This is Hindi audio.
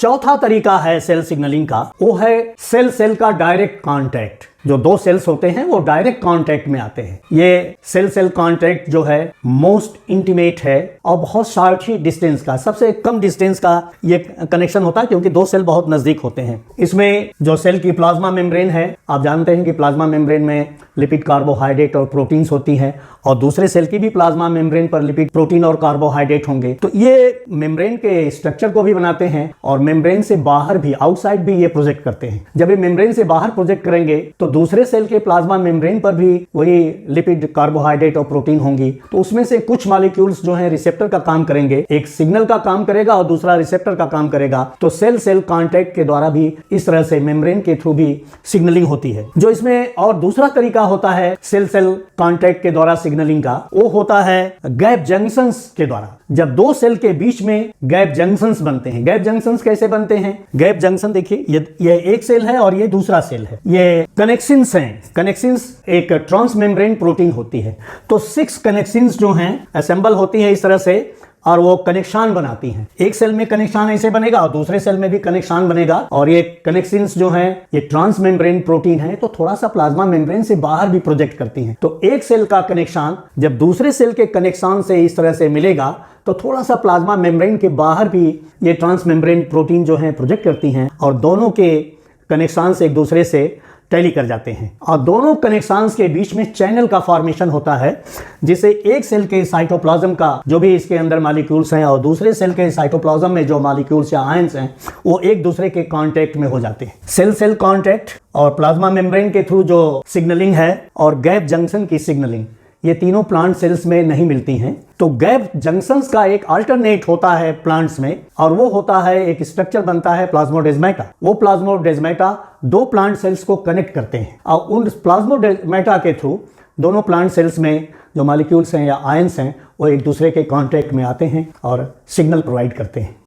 चौथा तरीका है सेल सिग्नलिंग का, वो है सेल सेल का डायरेक्ट कांटेक्ट। जो दो सेल्स होते हैं वो डायरेक्ट कांटेक्ट में आते हैं। ये सेल सेल कांटेक्ट जो है मोस्ट इंटीमेट है और बहुत शॉर्ट ही डिस्टेंस का, सबसे कम डिस्टेंस का ये कनेक्शन होता है, क्योंकि दो सेल बहुत नजदीक होते हैं। इसमें जो सेल की प्लाज्मा मेम्ब्रेन है, आप जानते हैं कि प्लाज्मा मेम्ब्रेन में लिपिड, कार्बोहाइड्रेट और प्रोटीन्स होती हैं, और दूसरे सेल की भी प्लाज्मा मेम्ब्रेन पर लिपिड, प्रोटीन और कार्बोहाइड्रेट होंगे। तो ये मेम्ब्रेन के स्ट्रक्चर को भी बनाते हैं और मेम्ब्रेन से बाहर भी, आउटसाइड भी ये प्रोजेक्ट करते हैं। जब ये मेम्ब्रेन से बाहर प्रोजेक्ट करेंगे तो दूसरे सेल के प्लाज्मा मेम्ब्रेन पर भी वही लिपिड, कार्बोहाइड्रेट और प्रोटीन होंगी। तो उसमें से कुछ मॉलिक्यूल्स जो है रिसेप्टर का काम करेंगे, एक सिग्नल का काम करेगा और दूसरा रिसेप्टर का काम करेगा। तो सेल सेल कांटेक्ट के द्वारा भी इस तरह से मेम्ब्रेन के थ्रू भी सिग्नलिंग होती है। जो इसमें और दूसरा तरीका होता है सेल सेल कांटेक्ट के द्वारा सिग्नलिंग का, वो होता है गैप जंक्शंस के द्वारा। जब दो सेल के बीच में गैप जंक्शंस बनते हैं। गैप जंक्शंस कैसे बनते हैं? गैप जंक्शन देखिए, ये एक सेल है और ये दूसरा सेल है, ये कनेक्शंस हैं। कनेक्शंस एक ट्रांसमेम्ब्रेन प्रोटीन होती है। तो 6 कनेक्शंस जो हैं असेंबल होती है इस तरह से, और वो कनेक्शन बनाती हैं। एक सेल में कनेक्शन ऐसे बनेगा और दूसरे सेल में भी कनेक्शन बनेगा, और ये कनेक्शंस जो हैं ये ट्रांसमेम्ब्रेन प्रोटीन है, तो थोड़ा सा प्लाज्मा मेम्ब्रेन से बाहर भी प्रोजेक्ट करती हैं। तो एक सेल का कनेक्शन जब दूसरे सेल के कनेक्शन से इस तरह से मिलेगा तो थोड़ा सा प्लाज्मा मेम्ब्रेन के बाहर भी ये ट्रांसमेम्ब्रेन प्रोटीन जो है प्रोजेक्ट करती हैं, और दोनों के कनेक्शंस एक दूसरे से टैली कर जाते हैं। और दोनों कनेक्शंस के बीच में चैनल का फॉर्मेशन होता है, जिसे एक सेल के साइटोप्लाज्म का जो भी इसके अंदर मॉलिक्यूल्स हैं और दूसरे सेल के साइटोप्लाज्म में जो मॉलिक्यूल्स या आयंस हैं वो एक दूसरे के कांटेक्ट में हो जाते हैं। सेल सेल कांटेक्ट और प्लाज्मा मेम्ब्रेन के थ्रू जो सिग्नलिंग है और गैप जंक्शन की सिग्नलिंग, ये तीनों प्लांट सेल्स में नहीं मिलती हैं। तो गैप जंक्शंस का एक अल्टरनेट होता है प्लांट्स में, और वो होता है एक स्ट्रक्चर बनता है प्लाज्मोडेस्माटा। वो प्लाज्मोडेस्माटा दो प्लांट सेल्स को कनेक्ट करते हैं, और उन प्लाज्मोडेस्माटा के थ्रू दोनों प्लांट सेल्स में जो मॉलिक्यूल्स हैं या आयंस हैं वो एक दूसरे के कांटेक्ट में आते हैं और सिग्नल प्रोवाइड करते हैं।